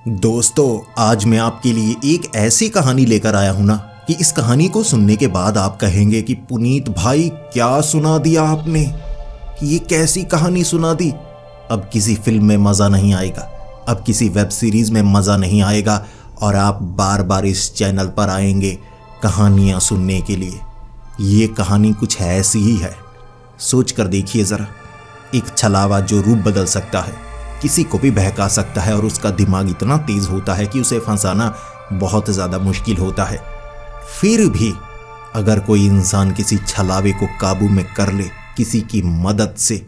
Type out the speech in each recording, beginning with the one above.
दोस्तों, आज मैं आपके लिए एक ऐसी कहानी लेकर आया हूं ना कि इस कहानी को सुनने के बाद आप कहेंगे कि पुनीत भाई क्या सुना दिया आपने, ये कैसी कहानी सुना दी। अब किसी फिल्म में मज़ा नहीं आएगा, अब किसी वेब सीरीज़ में मज़ा नहीं आएगा और आप बार बार इस चैनल पर आएंगे कहानियाँ सुनने के लिए। ये कहानी कुछ ऐसी ही है। सोच कर देखिए ज़रा, एक छलावा जो रूप बदल सकता है, किसी को भी बहका सकता है और उसका दिमाग इतना तेज होता है कि उसे फंसाना बहुत ज़्यादा मुश्किल होता है। फिर भी अगर कोई इंसान किसी छलावे को काबू में कर ले किसी की मदद से,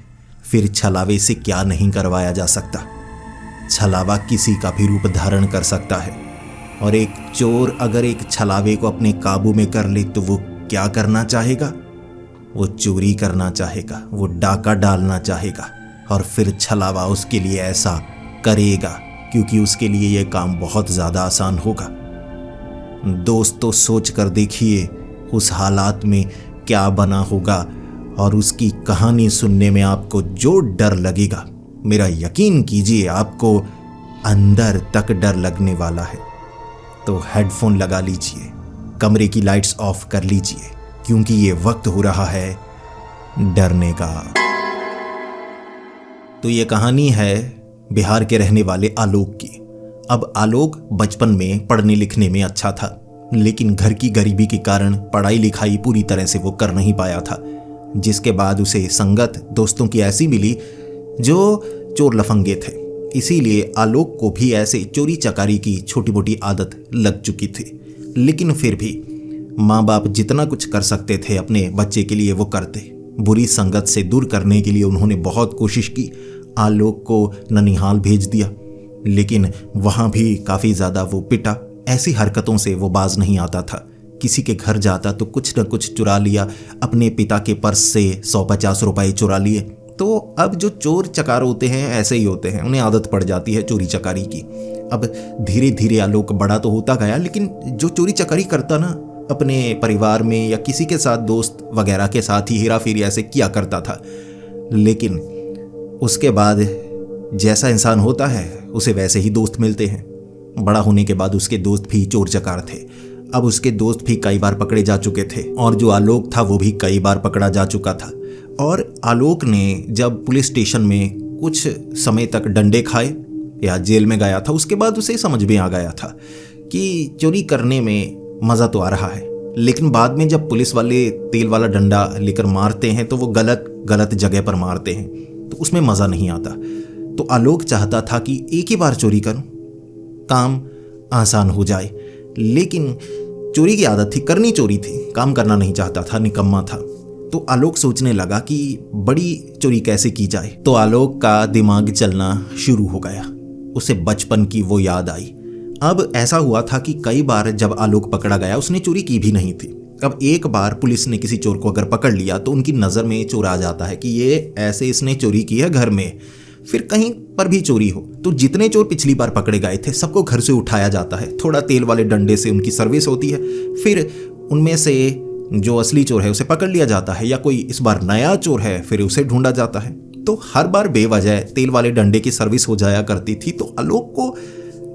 फिर छलावे से क्या नहीं करवाया जा सकता। छलावा किसी का भी रूप धारण कर सकता है और एक चोर अगर एक छलावे को अपने काबू में कर ले तो वो क्या करना चाहेगा? वो चोरी करना चाहेगा, वो डाका डालना चाहेगा और फिर छलावा उसके लिए ऐसा करेगा क्योंकि उसके लिए यह काम बहुत ज़्यादा आसान होगा। दोस्तों, सोच कर देखिए उस हालात में क्या बना होगा और उसकी कहानी सुनने में आपको जो डर लगेगा, मेरा यकीन कीजिए आपको अंदर तक डर लगने वाला है। तो हेडफोन लगा लीजिए, कमरे की लाइट्स ऑफ कर लीजिए क्योंकि ये वक्त हो रहा है डरने का। तो ये कहानी है बिहार के रहने वाले आलोक की। अब आलोक बचपन में पढ़ने लिखने में अच्छा था, लेकिन घर की गरीबी के कारण पढ़ाई लिखाई पूरी तरह से वो कर नहीं पाया था, जिसके बाद उसे संगत दोस्तों की ऐसी मिली जो चोर लफंगे थे। इसीलिए आलोक को भी ऐसे चोरी चकारी की छोटी मोटी आदत लग चुकी थी। लेकिन फिर भी माँ बाप जितना कुछ कर सकते थे अपने बच्चे के लिए वो करते। बुरी संगत से दूर करने के लिए उन्होंने बहुत कोशिश की। आलोक को ननिहाल भेज दिया, लेकिन वहाँ भी काफ़ी ज़्यादा वो पिटा। ऐसी हरकतों से वो बाज नहीं आता था। किसी के घर जाता तो कुछ न कुछ चुरा लिया, अपने पिता के पर्स से 150 रुपये चुरा लिए। तो अब जो चोर चकार होते हैं ऐसे ही होते हैं, उन्हें आदत पड़ जाती है चोरी चकारी की। अब धीरे धीरे आलोक बड़ा तो होता गया, लेकिन जो चोरी चकारी करता ना, अपने परिवार में या किसी के साथ दोस्त वगैरह के साथ ही हेरा फेरी ऐसे किया करता था। लेकिन उसके बाद जैसा इंसान होता है उसे वैसे ही दोस्त मिलते हैं। बड़ा होने के बाद उसके दोस्त भी चोर चकार थे। अब उसके दोस्त भी कई बार पकड़े जा चुके थे और जो आलोक था वो भी कई बार पकड़ा जा चुका था। और आलोक ने जब पुलिस स्टेशन में कुछ समय तक डंडे खाए या जेल में गया था, उसके बाद उसे समझ में आ गया था कि चोरी करने में मज़ा तो आ रहा है, लेकिन बाद में जब पुलिस वाले तेल वाला डंडा लेकर मारते हैं तो वो गलत जगह पर मारते हैं, तो उसमें मज़ा नहीं आता। तो आलोक चाहता था कि एक ही बार चोरी करूं, काम आसान हो जाए। लेकिन चोरी की आदत थी, करनी चोरी थी, काम करना नहीं चाहता था, निकम्मा था। तो आलोक सोचने लगा कि बड़ी चोरी कैसे की जाए। तो आलोक का दिमाग चलना शुरू हो गया, उसे बचपन की वो याद आई। अब ऐसा हुआ था कि कई बार जब आलोक पकड़ा गया उसने चोरी की भी नहीं थी। अब एक बार पुलिस ने किसी चोर को अगर पकड़ लिया तो उनकी नज़र में चोर आ जाता है कि ये ऐसे इसने चोरी की है घर में। फिर कहीं पर भी चोरी हो तो जितने चोर पिछली बार पकड़े गए थे सबको घर से उठाया जाता है, थोड़ा तेल वाले डंडे से उनकी सर्विस होती है। फिर उनमें से जो असली चोर है उसे पकड़ लिया जाता है, या कोई इस बार नया चोर है फिर उसे ढूंढा जाता है। तो हर बार बेवजह तेल वाले डंडे की सर्विस हो जाया करती थी। तो आलोक को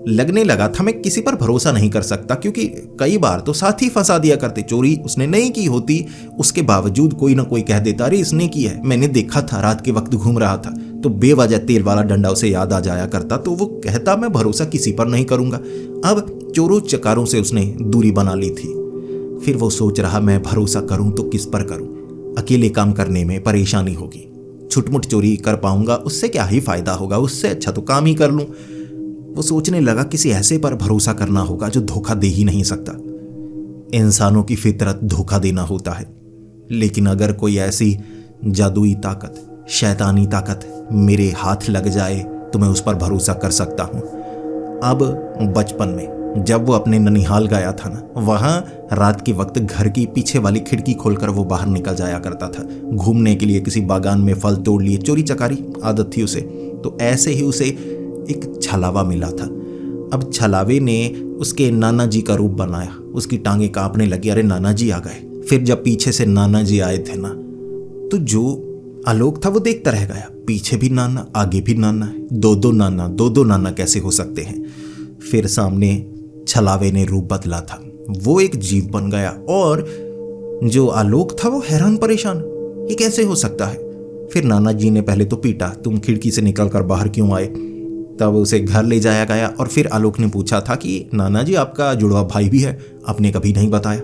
लगने लगा था मैं किसी पर भरोसा नहीं कर सकता, क्योंकि कई बार तो साथ ही फंसा दिया करते। चोरी उसने नहीं की होती, उसके बावजूद कोई ना कोई कह देता अरे इसने की है, मैंने देखा था, रात के वक्त घूम रहा था। तो बेवजह तेल वाला डंडा उसे याद आ जाया करता, तो वो कहता मैं भरोसा किसी पर नहीं करूंगा। अब चोरों चकारों से उसने दूरी बना ली थी। फिर वो सोच रहा मैं भरोसा करूं तो किस पर करूं, अकेले काम करने में परेशानी होगी, छुटमुट चोरी कर पाऊंगा, उससे क्या ही फायदा होगा, उससे अच्छा तो काम ही कर लूं। वो सोचने लगा किसी ऐसे पर भरोसा करना होगा जो धोखा दे ही नहीं सकता। इंसानों की फितरत धोखा देना होता है, लेकिन अगर कोई ऐसी जादुई ताकत, शैतानी ताकत मेरे हाथ लग जाए तो मैं उस पर भरोसा कर सकता हूँ। अब बचपन में जब वो अपने ननिहाल गया था ना, वहाँ रात के वक्त घर की पीछे वाली खिड़की खोलकर वो बाहर निकल जाया करता था घूमने के लिए। किसी बागान में फल तोड़ लिए, चोरी चकारी आदत थी उसे। तो ऐसे ही उसे एक छलावा मिला था। अब छलावे ने उसके नाना जी का रूप बनाया, उसकी टांगें कांपने लगी, अरे नाना जी आ गए। फिर जब पीछे से नाना जी आए थे ना, तो जो आलोक था वो देखता रह गया, पीछे भी नाना आगे भी नाना है, दो दो नाना कैसे हो सकते हैं। फिर सामने छलावे ने रूप बदला था। वो एक जीव बन गया और जो आलोक था वो हैरान परेशान, ये कैसे हो सकता है। फिर नाना जी ने पहले तो पीटा, तुम खिड़की से निकलकर बाहर क्यों आए। तब उसे घर ले जाया गया और फिर आलोक ने पूछा था कि नाना जी आपका जुड़वा भाई भी है, आपने कभी नहीं बताया।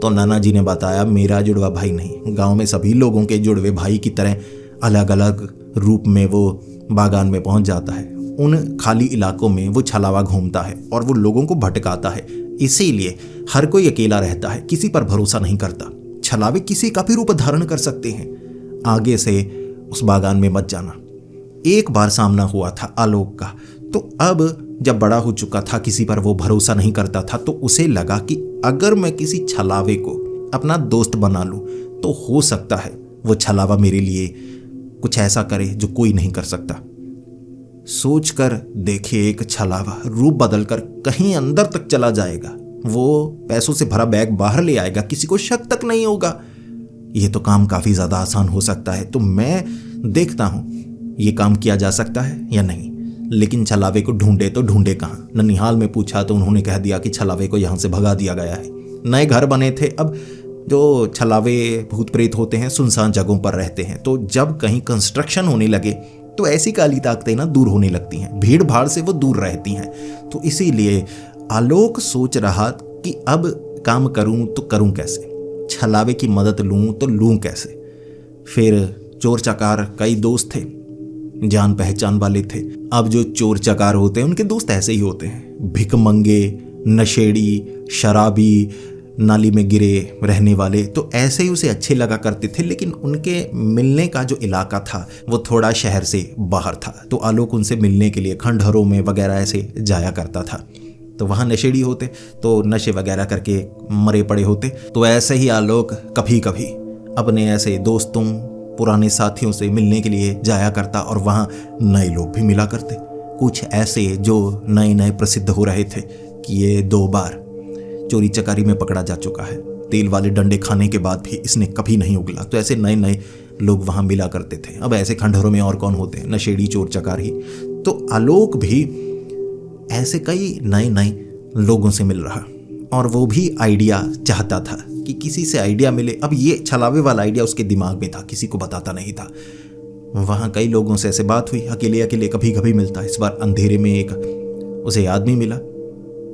तो नाना जी ने बताया मेरा जुड़वा भाई नहीं, गांव में सभी लोगों के जुड़वे भाई की तरह अलग अलग रूप में वो बागान में पहुंच जाता है। उन खाली इलाकों में वो छलावा घूमता है और वो लोगों को भटकाता है, इसीलिए हर कोई अकेला रहता है, किसी पर भरोसा नहीं करता। छलावे किसी का भी रूप धारण कर सकते हैं। आगे से उस बागान में मत जाना। एक बार सामना हुआ था आलोक का, तो अब जब बड़ा हो चुका था, किसी पर वो भरोसा नहीं करता था, तो उसे लगा कि अगर मैं किसी छलावे को अपना दोस्त बना लूं तो हो सकता है वो छलावा मेरे लिए कुछ ऐसा करे जो कोई नहीं कर सकता। सोचकर देखे, एक छलावा रूप बदलकर कहीं अंदर तक चला जाएगा, वो पैसों से भरा बैग बाहर ले आएगा, किसी को शक तक नहीं होगा। ये तो काम काफी ज्यादा आसान हो सकता है, तो मैं देखता हूं ये काम किया जा सकता है या नहीं। लेकिन छलावे को ढूंढे तो ढूंढे कहाँ। ननिहाल में पूछा तो उन्होंने कह दिया कि छलावे को यहाँ से भगा दिया गया है। नए घर बने थे। अब जो छलावे भूत प्रेत होते हैं सुनसान जगहों पर रहते हैं, तो जब कहीं कंस्ट्रक्शन होने लगे तो ऐसी काली ताकतें ना दूर होने लगती हैं, भीड़ भाड़ से वो दूर रहती हैं। तो इसीलिए आलोक सोच रहा कि अब काम करूं तो करूं कैसे, छलावे की मदद लूं तो लूं कैसे। फिर चोर चकार कई दोस्त थे, जान पहचान वाले थे। अब जो चोर चकार होते हैं उनके दोस्त ऐसे ही होते हैं, भिखमंगे, नशेड़ी, शराबी, नाली में गिरे रहने वाले, तो ऐसे ही उसे अच्छे लगा करते थे। लेकिन उनके मिलने का जो इलाका था वो थोड़ा शहर से बाहर था, तो आलोक उनसे मिलने के लिए खंडहरों में वगैरह ऐसे जाया करता था। तो वहाँ नशेड़ी होते तो नशे वगैरह करके मरे पड़े होते। तो ऐसे ही आलोक कभी कभी अपने ऐसे दोस्तों, पुराने साथियों से मिलने के लिए जाया करता और वहाँ नए लोग भी मिला करते, कुछ ऐसे जो नए नए प्रसिद्ध हो रहे थे कि ये 2 बार चोरी चकारी में पकड़ा जा चुका है, तेल वाले डंडे खाने के बाद भी इसने कभी नहीं उगला। तो ऐसे नए नए लोग वहाँ मिला करते थे। अब ऐसे खंडहरों में और कौन होते हैं, नशेड़ी, चोर चकार ही। तो आलोक भी ऐसे कई नए नए लोगों से मिल रहा और वो भी आइडिया चाहता था कि किसी से आइडिया मिले। अब ये छलावे वाला आइडिया उसके दिमाग में था, किसी को बताता नहीं था। वहाँ कई लोगों से ऐसे बात हुई, अकेले अकेले कभी कभी मिलता। इस बार अंधेरे में एक उसे आदमी मिला,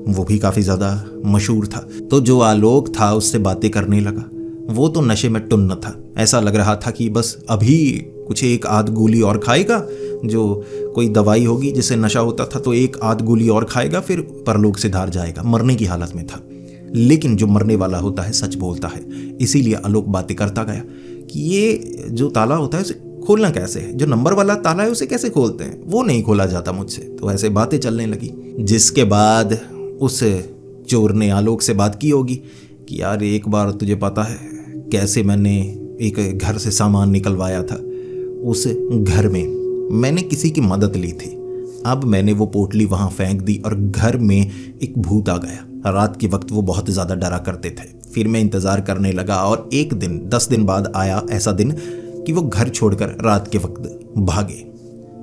वो भी काफ़ी ज़्यादा मशहूर था। तो जो आलोक था उससे बातें करने लगा। वो तो नशे में टुन्न था, ऐसा लग रहा था कि बस अभी कुछ एक आध गोली और खाएगा, जो कोई दवाई होगी जिससे नशा होता था, तो एक आध गोली और खाएगा फिर परलोक से धार जाएगा। मरने की हालत में था। लेकिन जो मरने वाला होता है सच बोलता है, इसीलिए आलोक बातें करता गया कि ये जो ताला होता है उसे खोलना कैसे है, जो नंबर वाला ताला है उसे कैसे खोलते हैं, वो नहीं खोला जाता मुझसे। तो ऐसे बातें चलने लगी, जिसके बाद उस चोर ने आलोक से बात की होगी कि यार एक बार तुझे पता है कैसे मैंने एक घर से सामान निकलवाया था, उस घर में मैंने किसी की मदद ली थी, अब मैंने वो पोटली वहाँ फेंक दी और घर में एक भूत आ गया। रात के वक्त वो बहुत ज़्यादा डरा करते थे। फिर मैं इंतज़ार करने लगा और एक दिन 10 दिन बाद आया ऐसा दिन कि वो घर छोड़कर रात के वक्त भागे।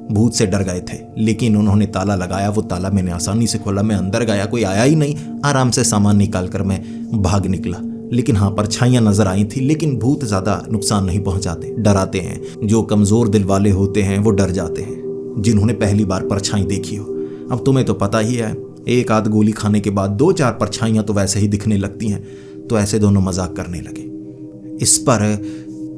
भूत से डर गए थे, लेकिन उन्होंने ताला लगाया। वो ताला मैंने आसानी से खोला, मैं अंदर गया, कोई आया ही नहीं। आराम से सामान निकाल कर मैं भाग निकला। लेकिन हाँ, परछाइयाँ नजर आई थी, लेकिन भूत ज़्यादा नुकसान नहीं पहुँचाते, डराते हैं। जो कमज़ोर दिल वाले होते हैं वो डर जाते हैं, जिन्होंने पहली बार परछाई देखी हो। अब तुम्हें तो पता ही है, एक आध गोली खाने के बाद 2-4 परछाइयाँ तो वैसे ही दिखने लगती हैं। तो ऐसे दोनों मजाक करने लगे। इस पर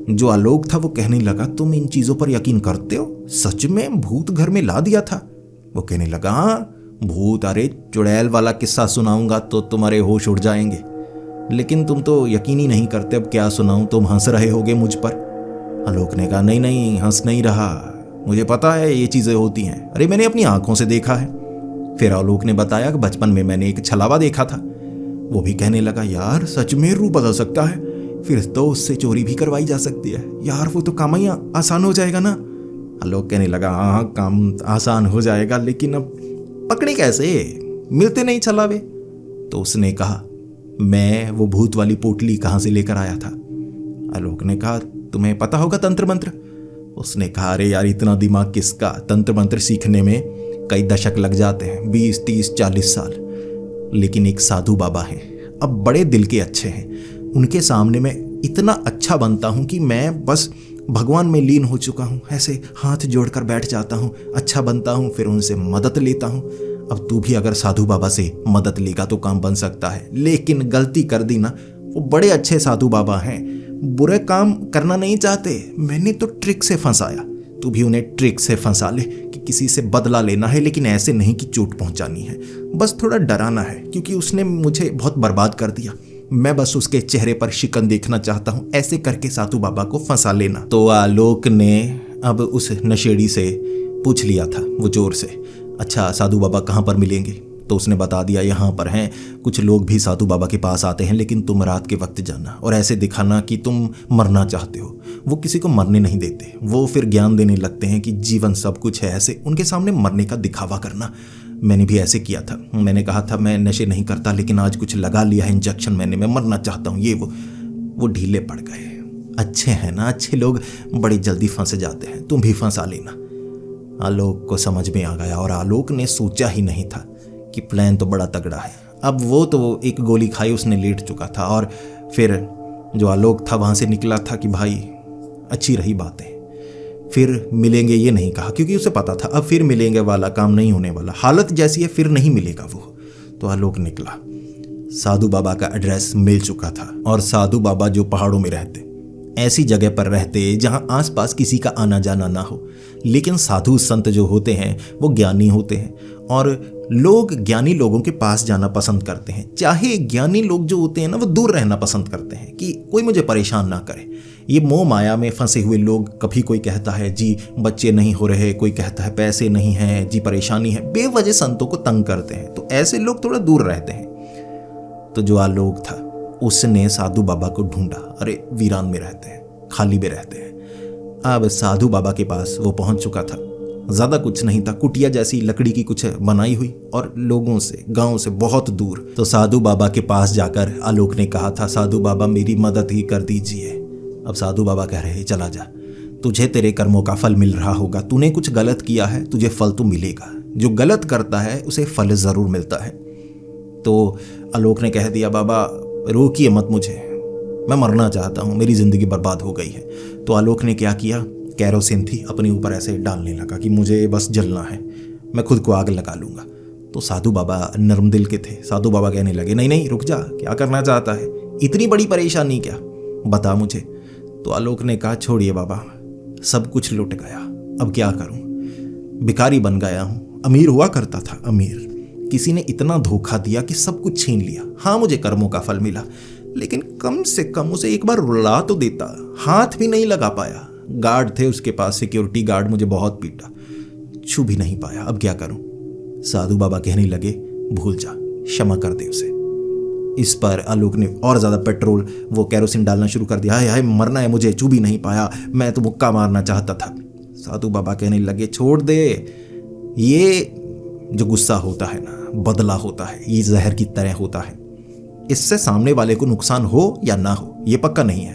जो आलोक था वो कहने लगा, तुम इन चीज़ों पर यकीन करते हो? सच में भूत घर में ला दिया था? वो कहने लगा, हाँ भूत, अरे चुड़ैल वाला किस्सा सुनाऊंगा तो तुम्हारे होश उड़ जाएंगे, लेकिन तुम तो यकीन ही नहीं करते। अब क्या सुनाऊं, तुम हंस रहे होगे मुझ पर। आलोक ने कहा, नहीं नहीं, हंस नहीं रहा, मुझे पता है ये चीज़ें होती हैं, अरे मैंने अपनी आंखों से देखा है। फिर आलोक ने बताया कि बचपन में मैंने एक छलावा देखा था। वो भी कहने लगा, यार सच में रूप बदल सकता है, फिर तो उससे चोरी भी करवाई जा सकती है यार, वो तो काम ही आसान हो जाएगा ना। आलोक कहने लगा, हाँ काम आसान हो जाएगा, लेकिन अब पकड़े कैसे, मिलते नहीं छलावे। तो उसने कहा, मैं वो भूत वाली पोटली कहाँ से लेकर आया था। आलोक ने कहा, तुम्हें पता होगा तंत्र मंत्र। उसने कहा, अरे यार इतना दिमाग किसका, तंत्र मंत्र सीखने में कई दशक लग जाते हैं, 20, 30, 40 साल। लेकिन एक साधु बाबा हैं, अब बड़े दिल के अच्छे हैं। उनके सामने मैं इतना अच्छा बनता हूँ कि मैं बस भगवान में लीन हो चुका हूँ। ऐसे हाथ जोड़कर बैठ जाता हूँ, अच्छा बनता हूँ, फिर उनसे मदद लेता हूँ। अब तू भी अगर साधु बाबा से मदद लेगा तो काम बन सकता है। लेकिन गलती कर दी ना, वो बड़े अच्छे साधु बाबा हैं, बुरे काम करना नहीं चाहते। मैंने तो ट्रिक से फंसाया, तू भी उन्हें ट्रिक से फंसा ले कि किसी से बदला लेना है, लेकिन ऐसे नहीं कि चोट पहुंचानी है, बस थोड़ा डराना है, क्योंकि उसने मुझे बहुत बर्बाद कर दिया। मैं बस उसके चेहरे पर शिकन देखना चाहता हूँ, ऐसे करके साधु बाबा को फंसा लेना। तो आलोक ने अब उस नशेड़ी से पूछ लिया था वो जोर से, अच्छा साधु बाबा कहाँ पर मिलेंगे? तो उसने बता दिया यहाँ पर हैं। कुछ लोग भी साधु बाबा के पास आते हैं, लेकिन तुम रात के वक्त जाना और ऐसे दिखाना कि तुम मरना चाहते हो। वो किसी को मरने नहीं देते, वो फिर ज्ञान देने लगते हैं कि जीवन सब कुछ है, ऐसे उनके सामने मरने का दिखावा करना। मैंने भी ऐसे किया था। मैंने कहा था मैं नशे नहीं करता, लेकिन आज कुछ लगा लिया है इंजेक्शन मैंने, मैं मरना चाहता हूँ, ये वो ढीले पड़ गए। अच्छे हैं ना, अच्छे लोग बड़ी जल्दी फंस जाते हैं, तुम भी फंसा लेना। आलोक को समझ में आ गया, और आलोक ने सोचा ही नहीं था कि प्लान तो बड़ा तगड़ा है। अब वो तो एक गोली खाई उसने लेट चुका था, और फिर जो आलोक था वहाँ से निकला था कि भाई अच्छी रही बातें, फिर मिलेंगे ये नहीं कहा, क्योंकि उसे पता था अब फिर मिलेंगे वाला काम नहीं होने वाला, हालत जैसी है फिर नहीं मिलेगा वो। तो आलोक निकला। साधु बाबा का एड्रेस मिल चुका था, और साधु बाबा जो पहाड़ों में रहते, ऐसी जगह पर रहते जहां आसपास किसी का आना जाना ना हो। लेकिन साधु संत जो होते हैं वो ज्ञानी होते हैं, और लोग ज्ञानी लोगों के पास जाना पसंद करते हैं। चाहे ज्ञानी लोग जो होते हैं ना, वो दूर रहना पसंद करते हैं कि कोई मुझे परेशान ना करे। ये मोह माया में फंसे हुए लोग, कभी कोई कहता है जी बच्चे नहीं हो रहे, कोई कहता है पैसे नहीं हैं, जी परेशानी है, बेवजह संतों को तंग करते हैं। तो ऐसे लोग थोड़ा दूर रहते हैं। तो जो आलोक था उसने साधु बाबा को ढूंढा। अरे वीरान में रहते हैं, खाली में रहते हैं। अब साधु बाबा के पास वो पहुंच चुका था। ज्यादा कुछ नहीं था, कुटिया जैसी लकड़ी की कुछ बनाई हुई, और लोगों से, गांव से बहुत दूर। तो साधु बाबा के पास जाकर आलोक ने कहा था, साधु बाबा मेरी मदद ही कर दीजिए। अब साधु बाबा कह रहे, चला जा, तुझे तेरे कर्मों का फल मिल रहा होगा। तूने कुछ गलत किया है, तुझे फल तो मिलेगा। जो गलत करता है उसे फल जरूर मिलता है। तो आलोक ने कह दिया, बाबा रोकिए मत मुझे, मैं मरना चाहता हूँ, मेरी जिंदगी बर्बाद हो गई है। तो आलोक ने क्या किया, कैरोसिन थी अपने ऊपर ऐसे डालने लगा कि मुझे बस जलना है, मैं खुद को आग लगा लूंगा। तो साधु बाबा नरम दिल के थे। साधु बाबा कहने लगे, नहीं नहीं रुक जा, क्या करना चाहता है, इतनी बड़ी परेशानी क्या, बता मुझे। तो आलोक ने कहा, छोड़िए बाबा, सब कुछ लुट गया, अब क्या करूं, भिखारी बन गया हूं। अमीर हुआ करता था, अमीर, किसी ने इतना धोखा दिया कि सब कुछ छीन लिया। हाँ मुझे कर्मों का फल मिला, लेकिन कम से कम उसे एक बार रुला तो देता, हाथ भी नहीं लगा पाया। गार्ड थे उसके पास, सिक्योरिटी गार्ड, मुझे बहुत पीटा, छू भी नहीं पाया, अब क्या करूं। साधु बाबा कहने लगे, भूल जा, क्षमा कर दे उसे। इस पर आलोक ने और ज्यादा पेट्रोल, वो कैरोसिन डालना शुरू कर दिया। हाय हाय मरना है मुझे, छू भी नहीं पाया, मैं तो मुक्का मारना चाहता था। साधु बाबा कहने लगे, छोड़ दे, ये जो गुस्सा होता है ना, बदला होता है, ये जहर की तरह होता है। इससे सामने वाले को नुकसान हो या ना हो ये पक्का नहीं है,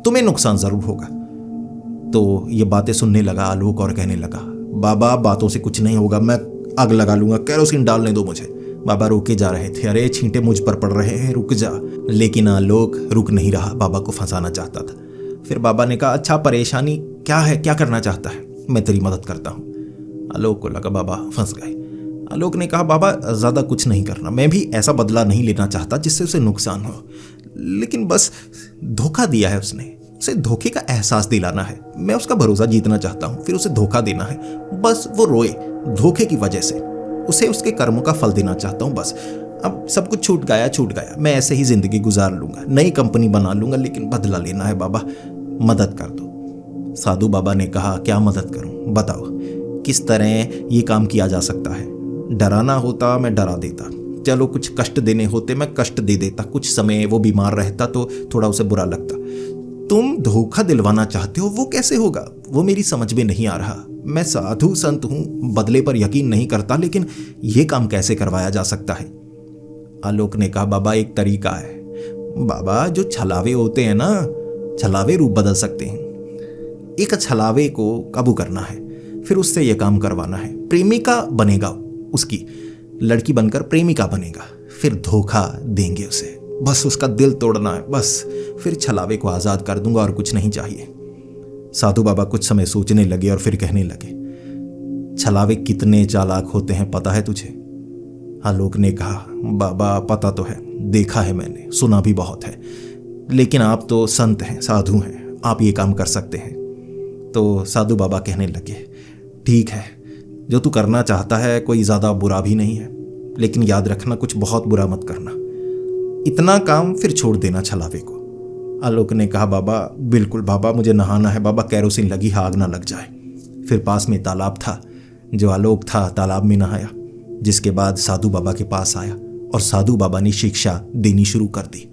तुम्हें नुकसान जरूर होगा। तो ये बातें सुनने लगा आलोक और कहने लगा, बाबा बातों से कुछ नहीं होगा, मैं आग लगा लूंगा, कैरोसिन डालने दो मुझे। बाबा रोके जा रहे थे, अरे छींटे मुझ पर पड़ रहे हैं, रुक जा। लेकिन आलोक रुक नहीं रहा, बाबा को फंसाना चाहता था। फिर बाबा ने कहा, अच्छा परेशानी क्या है, क्या करना चाहता है, मैं तेरी मदद करता हूँ। आलोक को लगा बाबा फंस गए। आलोक ने कहा, बाबा ज्यादा कुछ नहीं करना, मैं भी ऐसा बदला नहीं लेना चाहता जिससे उसे नुकसान हो, लेकिन बस धोखा दिया है उसने, उसे धोखे का एहसास दिलाना है, मैं उसका भरोसा जीतना चाहता हूँ, फिर उसे धोखा देना है, बस वो रोए धोखे की वजह से, उसे उसके कर्मों का फल देना चाहता हूँ बस। अब सब कुछ छूट गया, मैं ऐसे ही जिंदगी गुजार लूंगा, नई कंपनी बना लूंगा, लेकिन बदला लेना है बाबा, मदद कर दो। साधु बाबा ने कहा, क्या मदद करूं, बताओ किस तरह ये काम किया जा सकता है। डराना होता मैं डरा देता, चलो कुछ कष्ट देने होते मैं कष्ट दे देता, कुछ समय वो बीमार रहता तो थोड़ा उसे बुरा लगता। तुम धोखा दिलवाना चाहते हो, वो कैसे होगा, वो मेरी समझ में नहीं आ रहा। मैं साधु संत हूं, बदले पर यकीन नहीं करता, लेकिन ये काम कैसे करवाया जा सकता है। आलोक ने कहा, बाबा एक तरीका है, बाबा जो छलावे होते हैं ना, छलावे रूप बदल सकते हैं। एक छलावे को काबू करना है, फिर उससे ये काम करवाना है। प्रेमिका बनेगा, उसकी लड़की बनकर प्रेमिका बनेगा, फिर धोखा देंगे उसे, बस उसका दिल तोड़ना है, बस फिर छलावे को आज़ाद कर दूंगा और कुछ नहीं चाहिए। साधु बाबा कुछ समय सोचने लगे और फिर कहने लगे, छलावे कितने चालाक होते हैं पता है तुझे? आलोक ने कहा, बाबा पता तो है, देखा है मैंने, सुना भी बहुत है, लेकिन आप तो संत हैं, साधु हैं, आप ये काम कर सकते हैं। तो साधु बाबा कहने लगे, ठीक है, जो तू करना चाहता है कोई ज़्यादा बुरा भी नहीं है, लेकिन याद रखना कुछ बहुत बुरा मत करना, इतना काम फिर छोड़ देना छलावे को। आलोक ने कहा, बाबा बिल्कुल बाबा, मुझे नहाना है बाबा, कैरोसिन लगी है, आग ना लग जाए। फिर पास में तालाब था, जो आलोक था तालाब में नहाया, जिसके बाद साधु बाबा के पास आया और साधु बाबा ने शिक्षा देनी शुरू कर दी।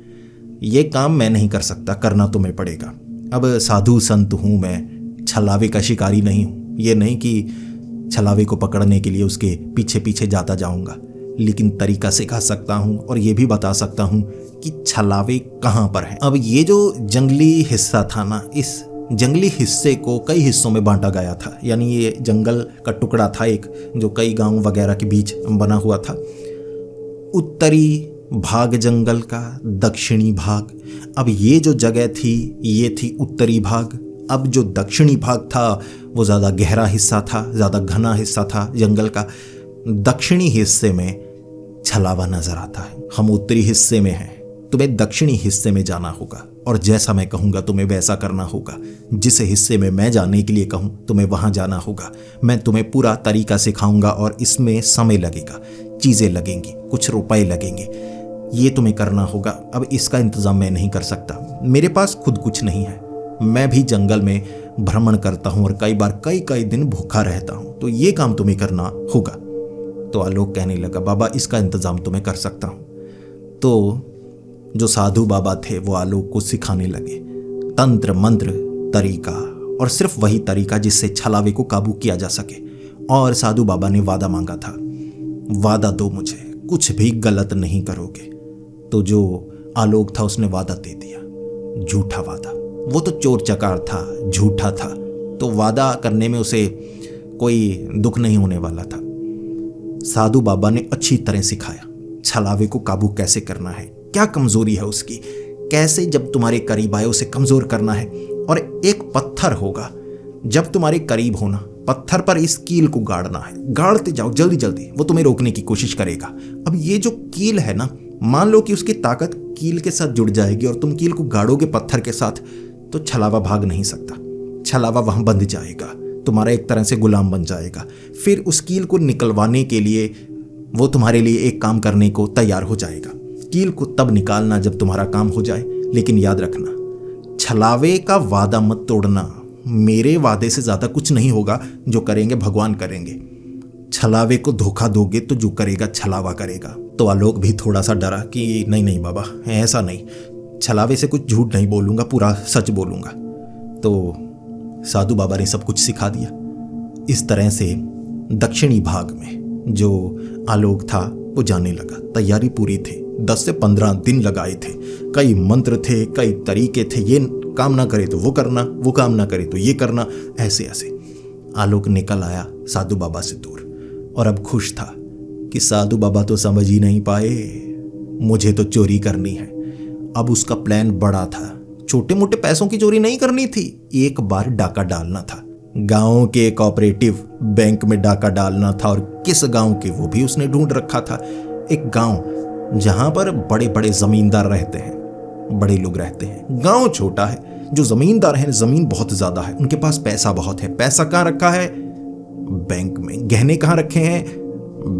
ये काम मैं नहीं कर सकता, करना तुम्हें पड़ेगा। अब साधु संत हूँ मैं, छलावे का शिकारी नहीं हूँ। ये नहीं कि छलावे को पकड़ने के लिए उसके पीछे पीछे जाता जाऊँगा, लेकिन तरीका सिखा सकता हूँ और ये भी बता सकता हूँ कि छलावे कहाँ पर है। अब ये जो जंगली हिस्सा था ना, इस जंगली हिस्से को कई हिस्सों में बांटा गया था, यानी ये जंगल का टुकड़ा था एक, जो कई गांव वगैरह के बीच बना हुआ था। उत्तरी भाग जंगल का, दक्षिणी भाग। अब ये जो जगह थी ये थी उत्तरी भाग। अब जो दक्षिणी भाग था वो ज़्यादा गहरा हिस्सा था, ज़्यादा घना हिस्सा था जंगल का। दक्षिणी हिस्से में छलावा नजर आता है। हम उत्तरी हिस्से में हैं, तुम्हें दक्षिणी हिस्से में जाना होगा और जैसा मैं कहूँगा तुम्हें वैसा करना होगा। जिस हिस्से में मैं जाने के लिए कहूँ तुम्हें वहाँ जाना होगा। मैं तुम्हें पूरा तरीका सिखाऊंगा और इसमें समय लगेगा, चीज़ें लगेंगी, कुछ रुपए लगेंगे, ये तुम्हें करना होगा। अब इसका इंतज़ाम मैं नहीं कर सकता, मेरे पास खुद कुछ नहीं है। मैं भी जंगल में भ्रमण करता हूँ और कई बार कई दिन भूखा रहता हूँ, तो ये काम तुम्हें करना होगा। तो आलोक कहने लगा, बाबा इसका इंतज़ाम तो मैं कर सकता हूँ। तो जो साधु बाबा थे वो आलोक को सिखाने लगे तंत्र मंत्र तरीका, और सिर्फ वही तरीका जिससे छलावे को काबू किया जा सके। और साधु बाबा ने वादा मांगा था, वादा दो मुझे, कुछ भी गलत नहीं करोगे। तो जो आलोक था उसने वादा दे दिया, झूठा वादा। वो तो चोर चकार था, झूठा था, तो वादा करने में उसे कोई दुख नहीं होने वाला था। साधु बाबा ने अच्छी तरह सिखाया छलावे को काबू कैसे करना है, क्या कमजोरी है उसकी, कैसे जब तुम्हारे करीब आए उसे कमजोर करना है। और एक पत्थर होगा, जब तुम्हारे करीब होना पत्थर पर इस कील को गाड़ना है, गाड़ते जाओ जल्दी जल्दी, वो तुम्हें रोकने की कोशिश करेगा। अब ये जो कील है ना, मान लो कि उसकी ताकत कील के साथ जुड़ जाएगी और तुम कील को गाड़ोगे पत्थर के साथ, तो छलावा भाग नहीं सकता, छलावा वहां बंध जाएगा, तुम्हारा एक तरह से गुलाम बन जाएगा। फिर उस कील को निकलवाने के लिए वो तुम्हारे लिए एक काम करने को तैयार हो जाएगा। कील को तब निकालना जब तुम्हारा काम हो जाए। लेकिन याद रखना, छलावे का वादा मत तोड़ना। मेरे वादे से ज्यादा कुछ नहीं होगा, जो करेंगे भगवान करेंगे। छलावे को धोखा दोगे तो जो करेगा छलावा करेगा। तो आलोक भी थोड़ा सा डरा कि नहीं बाबा, ऐसा नहीं, छलावे से कुछ झूठ नहीं बोलूंगा, पूरा सच बोलूंगा। तो साधु बाबा ने सब कुछ सिखा दिया। इस तरह से दक्षिणी भाग में जो आलोक था वो जाने लगा। तैयारी पूरी थी, 10 से 15 दिन लगाए थे। कई मंत्र थे, कई तरीके थे, ये काम ना करे तो वो करना, वो काम ना करे तो ये करना, ऐसे ऐसे आलोक निकल आया साधु बाबा से दूर। और अब खुश था कि साधु बाबा तो समझ ही नहीं पाए, मुझे तो चोरी करनी है। अब उसका प्लान बड़ा था, छोटे मोटे पैसों की चोरी नहीं करनी थी, एक बार डाका डालना था। गांव के कोऑपरेटिव बैंक में डाका डालना था। और किस गांव के, वो भी उसने ढूंढ रखा था। एक गांव जहां पर बड़े बड़े जमींदार रहते हैं, बड़े लोग रहते हैं। गांव छोटा है, जो जमींदार हैं जमीन बहुत ज्यादा है, उनके पास पैसा बहुत है। पैसा कहाँ रखा है? बैंक में। गहने कहाँ रखे हैं?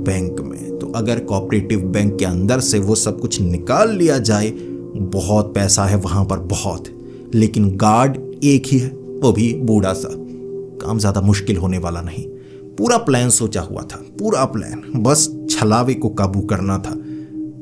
बैंक में। तो अगर कोऑपरेटिव बैंक के अंदर से वो सब कुछ निकाल लिया जाए, बहुत पैसा है वहां पर, बहुत। लेकिन गार्ड एक ही है, वो भी बूढ़ा सा। काम ज्यादा मुश्किल होने वाला नहीं। पूरा प्लान सोचा हुआ था, पूरा प्लान, बस छलावे को काबू करना था।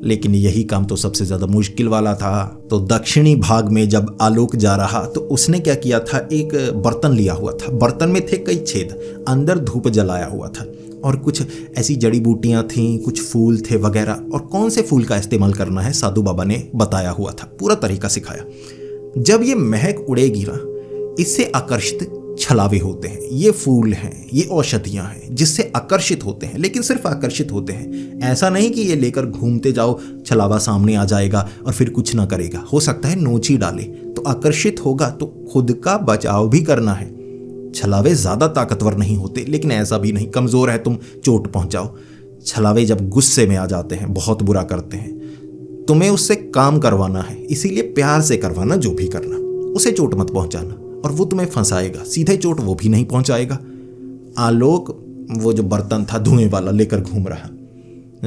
लेकिन यही काम तो सबसे ज्यादा मुश्किल वाला था। तो दक्षिणी भाग में जब आलोक जा रहा तो उसने क्या किया था, एक बर्तन लिया हुआ था। बर्तन में थे कई छेद, अंदर धूप जलाया हुआ था और कुछ ऐसी जड़ी बूटियां थीं, कुछ फूल थे वगैरह। और कौन से फूल का इस्तेमाल करना है साधु बाबा ने बताया हुआ था, पूरा तरीका सिखाया। जब ये महक उड़ेगी ना, इससे आकर्षित छलावे होते हैं, ये फूल हैं, ये औषधियां हैं जिससे आकर्षित होते हैं, लेकिन सिर्फ आकर्षित होते हैं। ऐसा नहीं कि ये लेकर घूमते जाओ, छलावा सामने आ जाएगा और फिर कुछ ना करेगा। हो सकता है नोच ही डाले, तो आकर्षित होगा तो खुद का बचाव भी करना है। छलावे ज्यादा ताकतवर नहीं होते, लेकिन ऐसा भी नहीं कमजोर है तुम चोट पहुंचाओ। छलावे जब गुस्से में आ जाते हैं, बहुत बुरा करते हैं, तुम्हें उससे काम करवाना है, इसीलिए प्यार से करवाना, जो भी करना, उसे चोट मत पहुंचाना। और वो तुम्हें फंसाएगा, सीधे चोट वो भी नहीं पहुंचाएगा। आलोक वो जो बर्तन था धुएं वाला लेकर घूम रहा,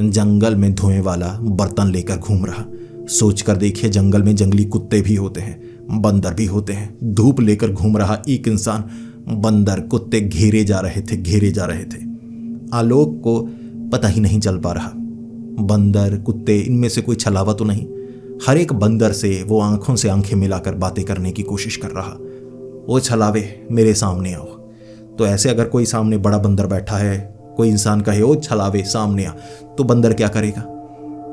जंगल में धुएं वाला बर्तन लेकर घूम रहा। सोच कर देखिए, जंगल में जंगली कुत्ते भी होते हैं, बंदर भी होते हैं। धूप लेकर घूम रहा एक इंसान, बंदर कुत्ते घेरे जा रहे थे, घेरे जा रहे थे। आलोक को पता ही नहीं चल पा रहा, बंदर कुत्ते इनमें से कोई छलावा तो नहीं। हर एक बंदर से वो आंखों से आंखें मिलाकर बातें करने की कोशिश कर रहा। वो छलावे मेरे सामने आओ। तो ऐसे अगर कोई सामने बड़ा बंदर बैठा है, कोई इंसान कहे ओ छलावे सामने आ, तो बंदर क्या करेगा?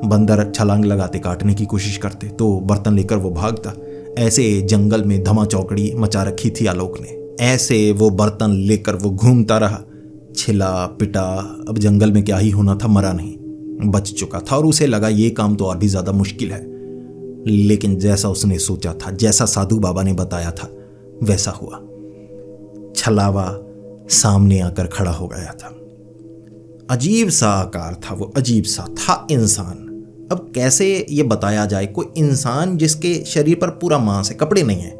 बंदर छलांग लगाते काटने की कोशिश करते, तो बर्तन लेकर वो भागता। ऐसे जंगल में धमा चौकड़ी मचा रखी थी आलोक ने। ऐसे वो बर्तन लेकर वो घूमता रहा, छिला पिटा। अब जंगल में क्या ही होना था, मरा नहीं, बच चुका था। और उसे लगा ये काम तो और भी ज्यादा मुश्किल है, लेकिन जैसा उसने सोचा था, जैसा साधु बाबा ने बताया था, वैसा हुआ। छलावा सामने आकर खड़ा हो गया था। अजीब सा आकार था वो, अजीब सा था इंसान। अब कैसे ये बताया जाए, कोई इंसान जिसके शरीर पर पूरा मांस है, कपड़े नहीं है,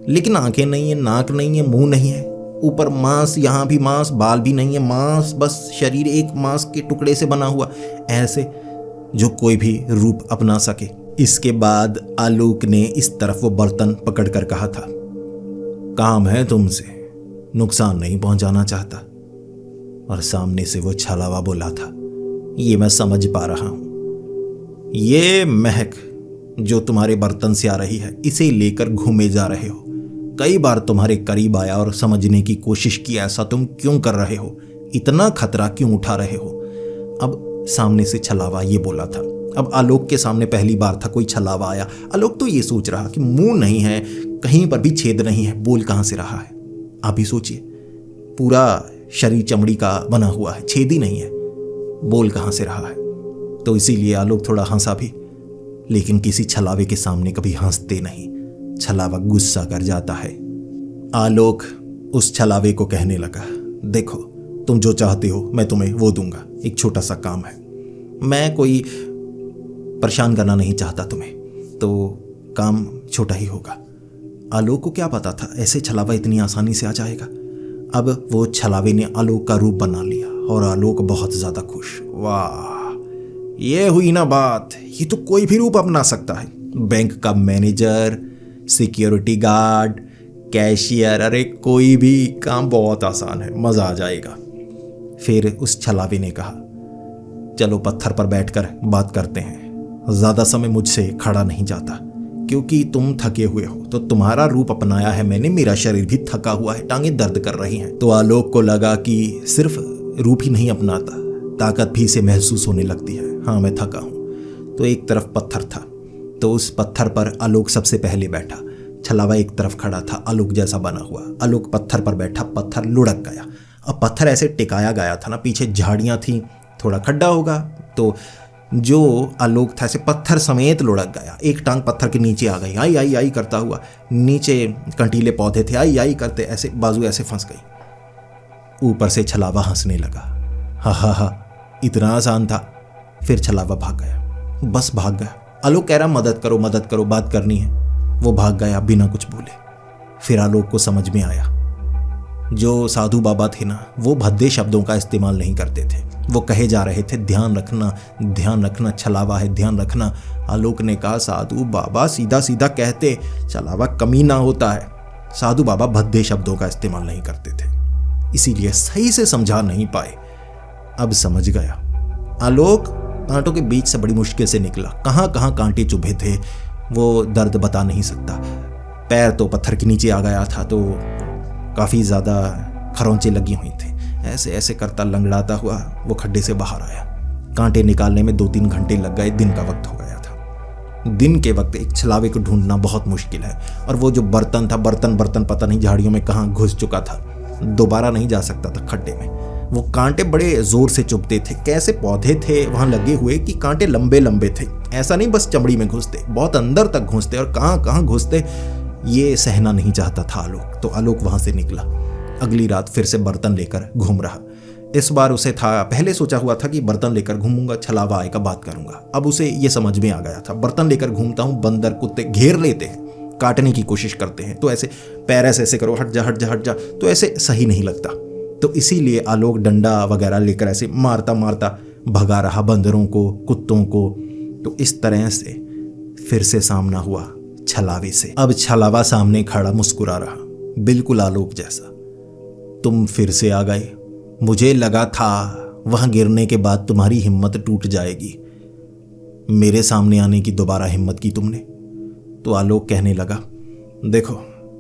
लेकिन आंखें नहीं है, नाक नहीं है, मुंह नहीं है, ऊपर मांस, यहाँ भी मांस, बाल भी नहीं है, मांस, बस शरीर एक मांस के टुकड़े से बना हुआ, ऐसे जो कोई भी रूप अपना सके। इसके बाद आलोक ने इस तरफ वो बर्तन पकड़कर कहा था, काम है तुमसे, नुकसान नहीं पहुंचाना चाहता। और सामने से वो छलावा बोला था, ये मैं समझ पा रहा हूं, ये महक जो तुम्हारे बर्तन से आ रही है, इसे लेकर घूमे जा रहे हो। कई बार तुम्हारे करीब आया और समझने की कोशिश की, ऐसा तुम क्यों कर रहे हो, इतना खतरा क्यों उठा रहे हो। अब सामने से छलावा ये बोला था। अब आलोक के सामने पहली बार था कोई छलावा आया। आलोक तो ये सोच रहा कि मुंह नहीं है, कहीं पर भी छेद नहीं है, बोल कहां से रहा है। आप ही सोचिए, पूरा शरीर चमड़ी का बना हुआ है, छेद ही नहीं है, बोल कहां से रहा है। तो इसीलिए आलोक थोड़ा हंसा भी, लेकिन किसी छलावे के सामने कभी हंसते नहीं, छलावा गुस्सा कर जाता है। आलोक उस छलावे को कहने लगा, देखो तुम जो चाहते हो मैं तुम्हें वो दूंगा, एक छोटा सा काम है, मैं कोई परेशान करना नहीं चाहता तुम्हें, तो काम छोटा ही होगा। आलोक को क्या पता था ऐसे छलावा इतनी आसानी से आ जाएगा। अब वो छलावे ने आलोक का रूप बना लिया और आलोक बहुत ज्यादा खुश। वाह, ये हुई ना बात, ये तो कोई भी रूप अपना सकता है, बैंक का मैनेजर, सिक्योरिटी गार्ड, कैशियर, अरे कोई भी काम बहुत आसान है, मजा आ जाएगा। फिर उस छलावे ने कहा, चलो पत्थर पर बैठकर बात करते हैं, ज्यादा समय मुझसे खड़ा नहीं जाता, क्योंकि तुम थके हुए हो। तो तुम्हारा रूप अपनाया है मैंने, मेरा शरीर भी थका हुआ है, टांगें दर्द कर रही हैं। तो आलोक को लगा कि सिर्फ रूप ही नहीं अपनाता, ताकत भी इसे महसूस होने लगती है। हाँ, मैं थका हूं। तो एक तरफ पत्थर था, तो उस पत्थर पर आलोक सबसे पहले बैठा। छलावा एक तरफ खड़ा था, आलोक जैसा बना हुआ। आलोक पत्थर पर बैठा, पत्थर लुढ़क गया। अब पत्थर ऐसे टिकाया गया था ना, पीछे झाड़ियां थी, थोड़ा खड्डा होगा, तो जो आलोक था ऐसे पत्थर समेत लुढ़क गया। एक टांग पत्थर के नीचे आ गई, आई आई आई करता हुआ। नीचे कंटीले पौधे थे, आई आई करते ऐसे बाजू ऐसे फंस गई। ऊपर से छलावा हंसने लगा, हा हा हा, इतना आसान था। फिर छलावा भाग गया, बस भाग गया। आलोक कह रहा मदद करो, बात करनी है। वो भाग गया बिना कुछ बोले। फिर आलोक को समझ में आया, जो साधु बाबा थे ना, वो भद्दे शब्दों का इस्तेमाल नहीं करते थे। वो कहे जा रहे थे, ध्यान रखना, छलावा है, ध्यान रखना। आलोक ने कहा, साधु बाबा सीधा सीधा कहते, छलावा कमीना होता है। साधु बाबा भद्दे शब्दों का इस्तेमाल नहीं करते थे, इसीलिए सही से समझा नहीं पाए। अब समझ गया। आलोक कांटों के बीच से बड़ी मुश्किल से निकला। कहाँ कहाँ कांटे चुभे थे वो दर्द बता नहीं सकता। पैर तो पत्थर के नीचे आ गया था, तो काफ़ी ज़्यादा खरोंचे लगी हुई थी। ऐसे ऐसे करता लंगड़ाता हुआ वो खड्डे से बाहर आया। कांटे निकालने में 2-3 घंटे लग गए, दिन का वक्त हो गया था। दिन के वक्त एक छलावे को ढूंढना बहुत मुश्किल है, और वो जो बर्तन था, बर्तन पता नहीं झाड़ियों में कहाँ घुस चुका था, दोबारा नहीं जा सकता था खड्डे में। वो कांटे बड़े जोर से चुभते थे। कैसे पौधे थे वहां लगे हुए कि कांटे लंबे लंबे थे, ऐसा नहीं बस चमड़ी में घुसते, बहुत अंदर तक घुसते, और कहाँ कहाँ घुसते ये सहना नहीं चाहता था आलोक। तो आलोक वहां से निकला। अगली रात फिर से बर्तन लेकर घूम रहा। इस बार उसे था, पहले सोचा हुआ था कि बर्तन लेकर घूमूंगा, छलावा आएगा बात करूंगा। अब उसे ये समझ में आ गया था, बर्तन लेकर घूमता हूं, बंदर कुत्ते घेर लेते हैं, काटने की कोशिश करते हैं, तो ऐसे पैर ऐसे करो, हट जा, तो ऐसे सही नहीं लगता। तो इसीलिए आलोक डंडा वगैरह लेकर ऐसे मारता मारता भगा रहा बंदरों को, कुत्तों को। तो इस तरह से फिर से सामना हुआ छलावे से। अब छलावा सामने खड़ा मुस्कुरा रहा, बिल्कुल आलोक जैसा। तुम फिर से आ गए, मुझे लगा था वहां गिरने के बाद तुम्हारी हिम्मत टूट जाएगी। मेरे सामने आने की दोबारा हिम्मत की तुमने। तो आलोक कहने लगा, देखो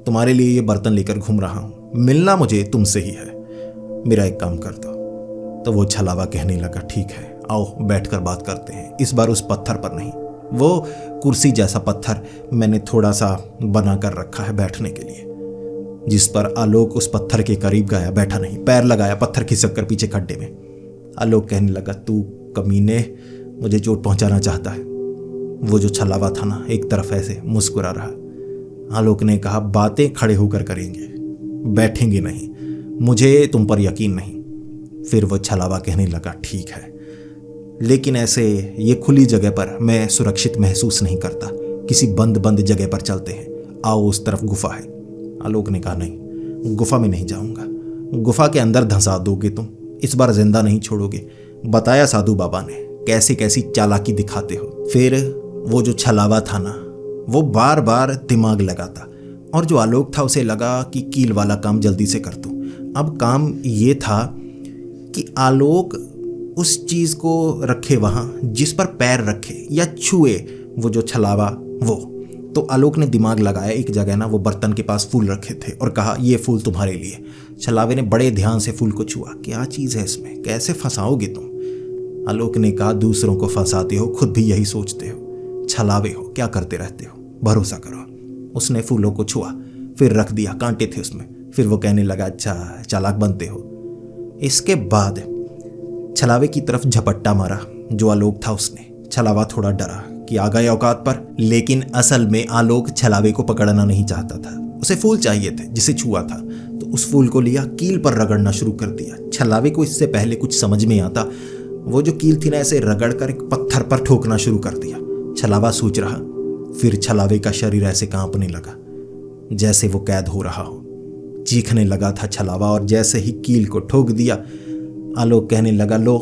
तुम्हारे लिए ये बर्तन लेकर घूम रहा हूं, मिलना मुझे तुमसे ही है, मेरा एक काम कर दो। तो वो छलावा कहने लगा, ठीक है, आओ बैठकर बात करते हैं, इस बार उस पत्थर पर नहीं। वो कुर्सी जैसा पत्थर मैंने थोड़ा सा बना कर रखा है बैठने के लिए, जिस पर आलोक उस पत्थर के करीब गया, बैठा नहीं, पैर लगाया, पत्थर खिसक कर पीछे खड्डे में। आलोक कहने लगा, तू कमीने मुझे चोट पहुंचाना चाहता है। वो जो छलावा था ना, एक तरफ ऐसे मुस्कुरा रहा। आलोक ने कहा, बातें खड़े होकर करेंगे, बैठेंगे नहीं, मुझे तुम पर यकीन नहीं। फिर वो छलावा कहने लगा, ठीक है, लेकिन ऐसे ये खुली जगह पर मैं सुरक्षित महसूस नहीं करता, किसी बंद जगह पर चलते हैं, आओ उस तरफ गुफा है। आलोक ने कहा, नहीं, गुफा में नहीं जाऊंगा, गुफा के अंदर धंसा दोगे तुम, इस बार जिंदा नहीं छोड़ोगे। बताया साधु बाबा ने, कैसी कैसी चालाकी दिखाते हो। फिर वो जो छलावा था ना, वो बार बार दिमाग लगाता, और जो आलोक था उसे लगा कि कील वाला काम जल्दी से कर दूं। अब काम ये था कि आलोक उस चीज को रखे वहां जिस पर पैर रखे या छुए वो जो छलावा वो। तो आलोक ने दिमाग लगाया, एक जगह ना वो बर्तन के पास फूल रखे थे और कहा, ये फूल तुम्हारे लिए। छलावे ने बड़े ध्यान से फूल को छुआ, क्या चीज है इसमें, कैसे फंसाओगे तुम। आलोक ने कहा, दूसरों को फंसाते हो, खुद भी यही सोचते हो, छलावे हो, क्या करते रहते हो, भरोसा करो। उसने फूलों को छुआ, फिर रख दिया, कांटे थे उसमें। फिर वो कहने लगा, अच्छा चालाक बनते हो। इसके बाद छलावे की तरफ झपट्टा मारा जो आलोक था उसने। छलावा थोड़ा डरा कि आ गए औकात पर, लेकिन असल में आलोक छलावे को पकड़ना नहीं चाहता था, उसे फूल चाहिए थे जिसे छुआ था। तो उस फूल को लिया, कील पर रगड़ना शुरू कर दिया। छलावे को इससे पहले कुछ समझ में आता, वो जो कील थी ना ऐसे रगड़ कर एक पत्थर पर ठोकना शुरू कर दिया। छलावा सूझ रहा, फिर छलावे का शरीर ऐसे कांपने लगा जैसे वो कैद हो रहा हो। चीखने लगा था छलावा, और जैसे ही कील को ठोक दिया, आलोक कहने लगा, लो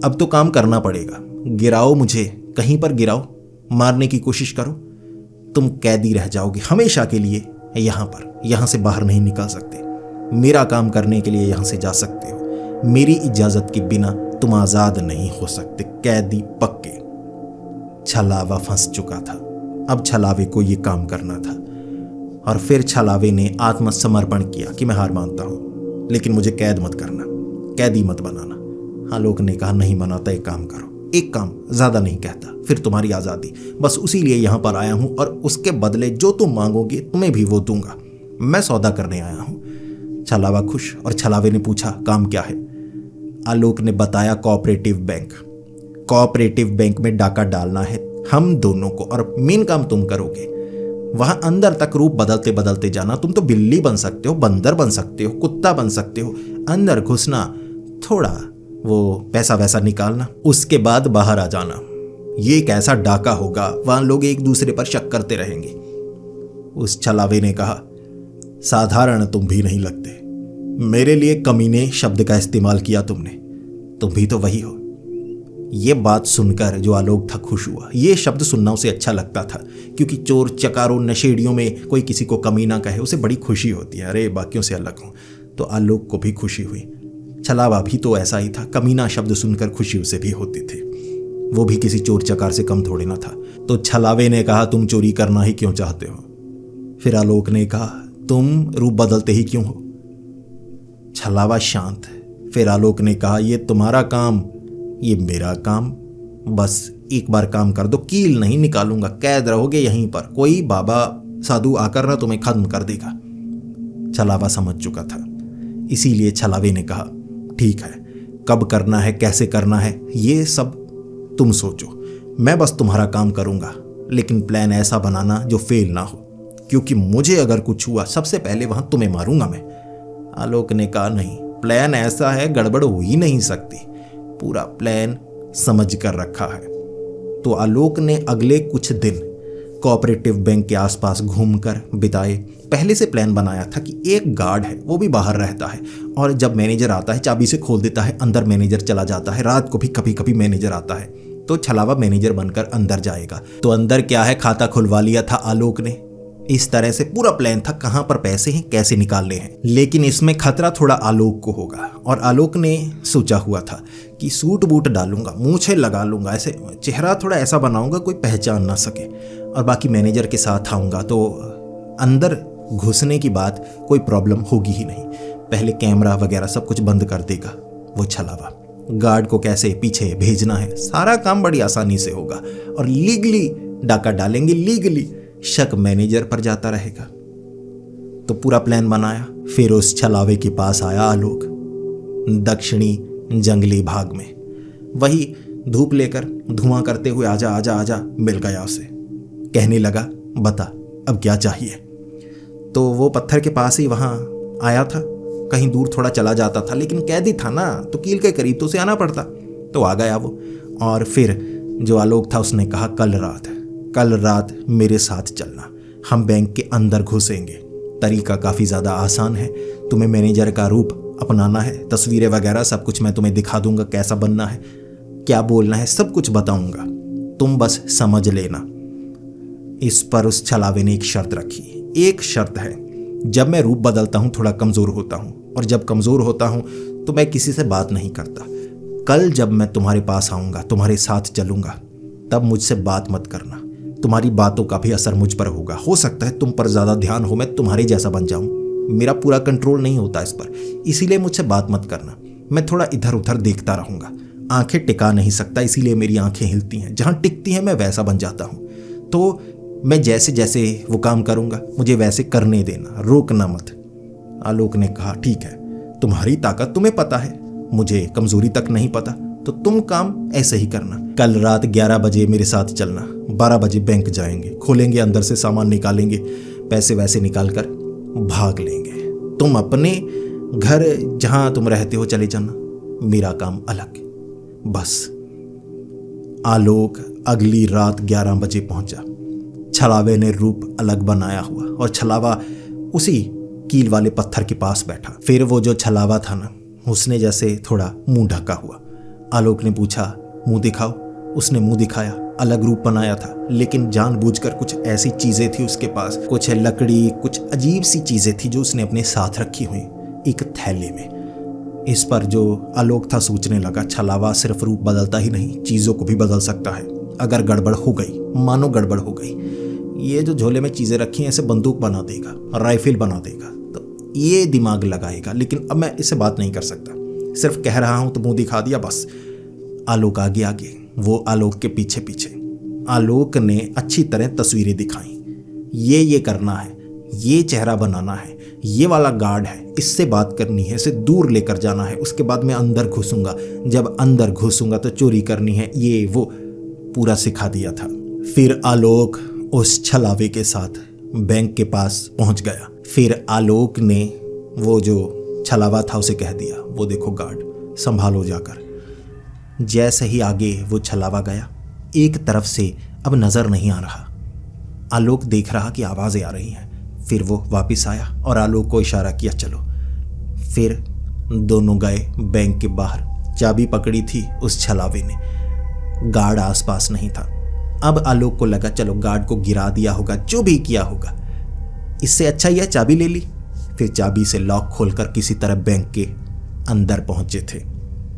अब तो काम करना पड़ेगा, गिराओ मुझे, कहीं पर गिराओ, मारने की कोशिश करो, तुम कैदी रह जाओगे हमेशा के लिए यहां पर, यहां से बाहर नहीं निकल सकते। मेरा काम करने के लिए यहां से जा सकते हो, मेरी इजाजत के बिना तुम आजाद नहीं हो सकते, कैदी पक्के। छलावा फंस चुका था, अब छलावे को यह काम करना था। और फिर छलावे ने आत्मसमर्पण किया कि मैं हार मानता हूं, लेकिन मुझे कैद मत करना, कैदी मत बनाना। आलोक ने कहा, नहीं बनाता, एक काम करो, एक काम, ज्यादा नहीं कहता, फिर तुम्हारी आजादी, बस उसी लिए यहां पर आया हूं, और उसके बदले जो तुम मांगोगे तुम्हें भी वो दूंगा, मैं सौदा करने आया हूं। छलावा खुश, और छलावे ने पूछा, काम क्या है। आलोक ने बताया, कोऑपरेटिव बैंक। कोऑपरेटिव बैंक में डाका डालना है हम दोनों को, और मेन काम तुम करोगे। वहां अंदर तक रूप बदलते बदलते जाना, तुम तो बिल्ली बन सकते हो, बंदर बन सकते हो, कुत्ता बन सकते हो, अंदर घुसना, थोड़ा वो पैसा वैसा निकालना, उसके बाद बाहर आ जाना। ये एक ऐसा डाका होगा, वहां लोग एक दूसरे पर शक करते रहेंगे। उस छलावे ने कहा, साधारण तुम भी नहीं लगते, मेरे लिए कमीने शब्द का इस्तेमाल किया तुमने, तुम भी तो वही हो। ये बात सुनकर जो आलोक था खुश हुआ। ये शब्द सुनना उसे अच्छा लगता था, क्योंकि चोर चकारों नशेड़ियों में कोई किसी को कमीना कहे उसे बड़ी खुशी होती है, अरे बाकियों से अलग हूं। तो आलोक को भी खुशी हुई। छलावा भी तो ऐसा ही था, कमीना शब्द सुनकर खुशी उसे भी होती थी, वो भी किसी चोर चकार से कम थोड़े ना था। तो छलावे ने कहा, तुम चोरी करना ही क्यों चाहते हो। फिर आलोक ने कहा, तुम रूप बदलते ही क्यों हो। छलावा शांत। फिर आलोक ने कहा, ये तुम्हारा काम, ये मेरा काम, बस एक बार काम कर दो, कील नहीं निकालूंगा, कैद रहोगे यहीं पर, कोई बाबा साधु आकर ना तुम्हें खत्म कर देगा। छलावा समझ चुका था, इसीलिए छलावे ने कहा, ठीक है, कब करना है, कैसे करना है, ये सब तुम सोचो, मैं बस तुम्हारा काम करूंगा, लेकिन प्लान ऐसा बनाना जो फेल ना हो, क्योंकि मुझे अगर कुछ हुआ सबसे पहले वहां तुम्हें मारूंगा मैं। आलोक ने कहा, नहीं, प्लान ऐसा है, गड़बड़ हो ही नहीं सकती, पूरा प्लान समझ कर रखा है। तो आलोक ने अगले कुछ दिन कोऑपरेटिव बैंक के आसपास घूमकर बिताए। पहले से प्लान बनाया था कि एक गार्ड है, वो भी बाहर रहता है, और जब मैनेजर आता है चाबी से खोल देता है, अंदर मैनेजर चला जाता है, रात को भी कभी कभी मैनेजर आता है, तो छलावा मैनेजर बनकर अंदर जाएगा। तो अंदर क्या है, खाता खुलवा लिया था आलोक ने। इस तरह से पूरा प्लान था, कहां पर पैसे हैं, कैसे निकालने हैं। लेकिन इसमें खतरा थोड़ा आलोक को होगा, और आलोक ने सोचा हुआ था कि सूट बूट डालूंगा, मूछें लगा लूंगा, ऐसे चेहरा थोड़ा ऐसा बनाऊंगा कोई पहचान ना सके, और बाकी मैनेजर के साथ आऊंगा तो अंदर घुसने की बात कोई प्रॉब्लम होगी ही नहीं। पहले कैमरा वगैरह सब कुछ बंद कर देगा वो छलावा, गार्ड को कैसे पीछे भेजना है, सारा काम बड़ी आसानी से होगा, और लीगली डाका डालेंगे, लीगली शक मैनेजर पर जाता रहेगा। तो पूरा प्लान बनाया। फिर उस छलावे के पास आया आलोक, दक्षिणी जंगली भाग में, वही धूप लेकर धुआं करते हुए, आजा आजा आजा, मिल गया उसे। कहने लगा, बता अब क्या चाहिए। तो वो पत्थर के पास ही वहां आया था, कहीं दूर थोड़ा चला जाता था, लेकिन कैदी था ना, तो कील के करीब तो उसे आना पड़ता, तो आ गया वो। और फिर जो आलोक था उसने कहा, कल रात मेरे साथ चलना, हम बैंक के अंदर घुसेंगे। तरीका काफ़ी ज़्यादा आसान है, तुम्हें मैनेजर का रूप अपनाना है, तस्वीरें वगैरह सब कुछ मैं तुम्हें दिखा दूंगा, कैसा बनना है, क्या बोलना है, सब कुछ बताऊंगा, तुम बस समझ लेना। इस पर उस छलावे ने एक शर्त रखी। एक शर्त है, जब मैं रूप बदलता हूँ थोड़ा कमज़ोर होता हूँ, और जब कमज़ोर होता हूँ तो मैं किसी से बात नहीं करता। कल जब मैं तुम्हारे पास आऊँगा, तुम्हारे साथ चलूँगा, तब मुझसे बात मत करना, तुम्हारी बातों का भी असर मुझ पर होगा, हो सकता है तुम पर ज़्यादा ध्यान हो, मैं तुम्हारे जैसा बन जाऊँ, मेरा पूरा कंट्रोल नहीं होता इस पर, इसीलिए मुझसे बात मत करना। मैं थोड़ा इधर उधर देखता रहूँगा, आंखें टिका नहीं सकता, इसीलिए मेरी आंखें हिलती हैं, जहाँ टिकती हैं मैं वैसा बन जाता हूँ। तो मैं जैसे जैसे वो काम करूँगा मुझे वैसे करने देना, रोकना मत। आलोक ने कहा, ठीक है, तुम्हारी ताकत तुम्हें पता है, मुझे कमज़ोरी तक नहीं पता, तो तुम काम ऐसे ही करना। कल रात 11 बजे मेरे साथ चलना, 12 बजे बैंक जाएंगे, खोलेंगे, अंदर से सामान निकालेंगे, पैसे वैसे निकाल कर भाग लेंगे। तुम अपने घर जहां तुम रहते हो चले जाना, मेरा काम अलग। बस। आलोक अगली रात 11 बजे पहुंचा। छलावे ने रूप अलग बनाया हुआ, और छलावा उसी कील वाले पत्थर के पास बैठा। फिर वो जो छलावा था ना, उसने जैसे थोड़ा मुंह ढका हुआ। आलोक ने पूछा, मुंह दिखाओ। उसने मुंह दिखाया, अलग रूप बनाया था, लेकिन जानबूझकर कुछ ऐसी चीजें थी उसके पास, कुछ लकड़ी, कुछ अजीब सी चीजें थी जो उसने अपने साथ रखी हुई एक थैले में। इस पर जो आलोक था सोचने लगा, छलावा सिर्फ रूप बदलता ही नहीं, चीजों को भी बदल सकता है। अगर गड़बड़ हो गई, मानो गड़बड़ हो गई, ये जो झोले में चीजें रखी हैं, ऐसे बंदूक बना देगा, राइफल बना देगा, तो ये दिमाग लगाएगा। लेकिन अब मैं इससे बात नहीं कर सकता, सिर्फ कह रहा हूं तो मुंह दिखा दिया बस। आलोक आगे आगे, वो आलोक के पीछे पीछे। आलोक ने अच्छी तरह तस्वीरें दिखाई, ये करना है, ये चेहरा बनाना है, ये वाला गार्ड है, इससे बात करनी है, इसे दूर लेकर जाना है, उसके बाद मैं अंदर घुसूंगा, जब अंदर घुसूंगा तो चोरी करनी है, ये वो पूरा सिखा दिया था। फिर आलोक उस छलावे के साथ बैंक के पास पहुंच गया। फिर आलोक ने वो जो छलावा था उसे कह दिया, वो देखो गार्ड, संभालो जाकर। जैसे ही आगे वो छलावा गया, एक तरफ से अब नजर नहीं आ रहा, आलोक देख रहा कि आवाजें आ रही हैं। फिर वो वापस आया और आलोक को इशारा किया, चलो। फिर दोनों गए बैंक के बाहर। चाबी पकड़ी थी उस छलावे ने, गार्ड आसपास नहीं था। अब आलोक को लगा चलो गार्ड को गिरा दिया होगा, जो भी किया होगा, इससे अच्छा यह चाबी ले ली। फिर चाबी से लॉक खोलकर किसी तरह बैंक के अंदर पहुंचे थे।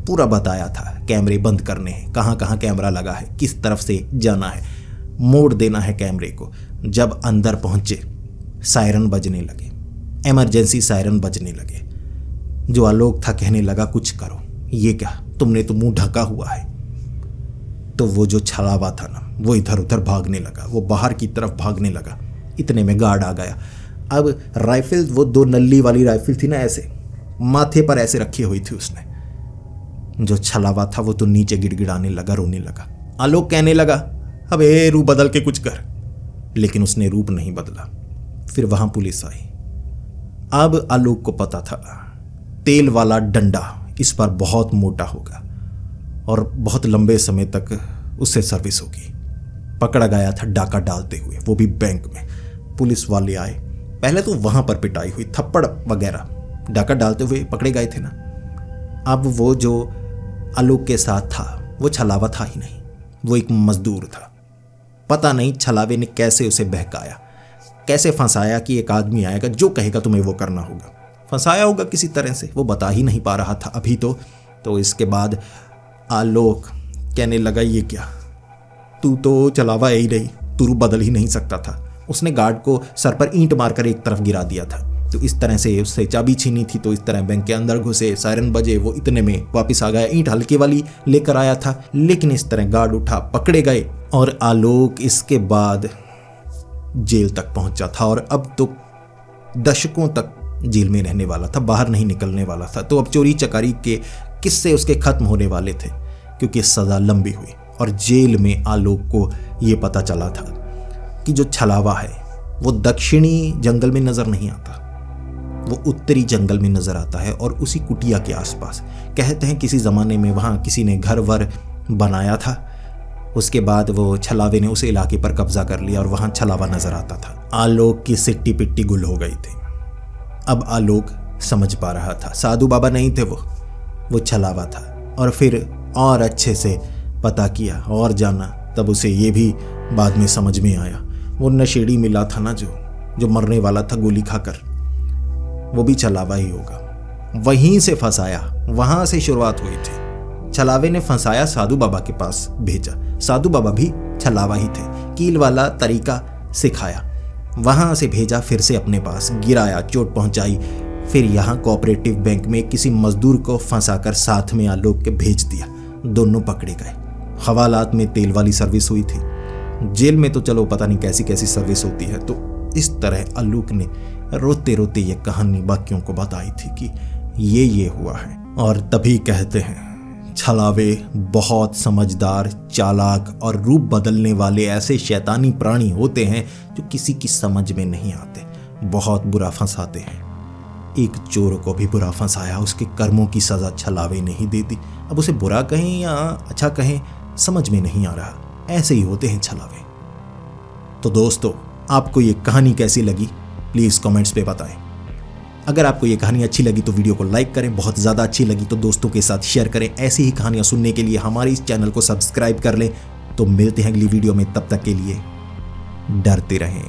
पूरा बताया था, कैमरे बंद करने हैं, कहाँ कहाँ कैमरा लगा है, किस तरफ से जाना है, मोड़ देना है कैमरे को। जब अंदर पहुंचे, सायरन बजने लगे, इमरजेंसी सायरन बजने लगे। जो आलोक था कहने लगा, कुछ करो। ये क्या, तुमने तो मुंह ढका हुआ है। तो वो जो छलावा था ना वो इधर उधर भागने लगा, वो बाहर की तरफ भागने लगा। इतने में गार्ड आ गया। अब राइफल, वो 2 नल्ली वाली राइफल थी ना, ऐसे माथे पर ऐसे रखी हुई थी उसने। जो छलावा था वो तो नीचे गिड़गिड़ाने लगा, रोने लगा। आलोक कहने लगा, अबे रूप बदल के कुछ कर। लेकिन उसने रूप नहीं बदला। फिर वहां पुलिस आई। अब आलोक को पता था तेल वाला डंडा इस बार बहुत मोटा होगा और बहुत लंबे समय तक उससे सर्विस होगी। पकड़ा गया था डाका डालते हुए, वो भी बैंक में। पुलिस वाले आए। पहले तो वहां पर पिटाई हुई, थप्पड़ वगैरह। डाका डालते हुए पकड़े गए थे ना। अब वो जो आलोक के साथ था वो छलावा था ही नहीं, वो एक मजदूर था। पता नहीं छलावे ने कैसे उसे बहकाया, कैसे फंसाया कि एक आदमी आएगा जो कहेगा तुम्हें वो करना होगा। फंसाया होगा किसी तरह से, वो बता ही नहीं पा रहा था अभी तो इसके बाद आलोक कहने लगा, ये क्या, तू तो छलावा ही नहीं, तू रूप बदल ही नहीं सकता था। उसने गार्ड को सर पर ईंट मारकर एक तरफ गिरा दिया था। तो इस तरह से उससे चाबी छीनी थी, तो इस तरह बैंक के अंदर घुसे, सायरन बजे, वो इतने में वापस आ गया। ईंट हल्के वाली लेकर आया था, लेकिन इस तरह गार्ड उठा, पकड़े गए और आलोक इसके बाद जेल तक पहुंचा था। और अब तो दशकों तक जेल में रहने वाला था, बाहर नहीं निकलने वाला था। तो अब चोरी चकारी के किस्से उसके खत्म होने वाले थे, क्योंकि सजा लंबी हुई। और जेल में आलोक को यह पता चला था कि जो छलावा है वो दक्षिणी जंगल में नजर नहीं आता, वो उत्तरी जंगल में नजर आता है और उसी कुटिया के आसपास। कहते हैं किसी जमाने में वहां किसी ने घर वर बनाया था, उसके बाद वो छलावे ने उस इलाके पर कब्जा कर लिया और वहां छलावा नजर आता था। आलोक की सिट्टी पिट्टी गुल हो गई थी। अब आलोक समझ पा रहा था, साधु बाबा नहीं थे वो छलावा था। और फिर और अच्छे से पता किया और जाना, तब उसे ये भी बाद में समझ में आया, वो नशेड़ी मिला था ना जो मरने वाला था गोली खाकर, वो भी छलावा ही होगा। वहीं से फंसाया, वहां से शुरुआत हुई थी। छलावे ने फंसाया, साधु बाबा के पास भेजा। साधु बाबा भी छलावा ही थे, कील वाला तरीका सिखाया, वहां से भेजा, फिर से अपने पास गिराया, चोट पहुंचाई। फिर यहाँ कोऑपरेटिव बैंक में किसी मजदूर को फंसाकर साथ में आलोक के भेज दिया। दोनों पकड़े गए। हवालात में तेल वाली सर्विस हुई थी, जेल में तो चलो पता नहीं कैसी कैसी सर्विस होती है। तो इस तरह आलोक ने रोते रोते ये कहानी बाकियों को बताई थी कि ये हुआ है। और तभी कहते हैं छलावे बहुत समझदार, चालाक और रूप बदलने वाले ऐसे शैतानी प्राणी होते हैं जो किसी की समझ में नहीं आते, बहुत बुरा फंसाते हैं। एक चोर को भी बुरा फंसाया, उसके कर्मों की सजा छलावे नहीं देती। अब उसे बुरा कहें या अच्छा कहें समझ में नहीं आ रहा, ऐसे ही होते हैं छलावे। तो दोस्तों, आपको ये कहानी कैसी लगी प्लीज़ कमेंट्स पे बताएं। अगर आपको ये कहानी अच्छी लगी तो वीडियो को लाइक करें, बहुत ज़्यादा अच्छी लगी तो दोस्तों के साथ शेयर करें। ऐसी ही कहानियाँ सुनने के लिए हमारे इस चैनल को सब्सक्राइब कर लें। तो मिलते हैं अगली वीडियो में, तब तक के लिए डरते रहें।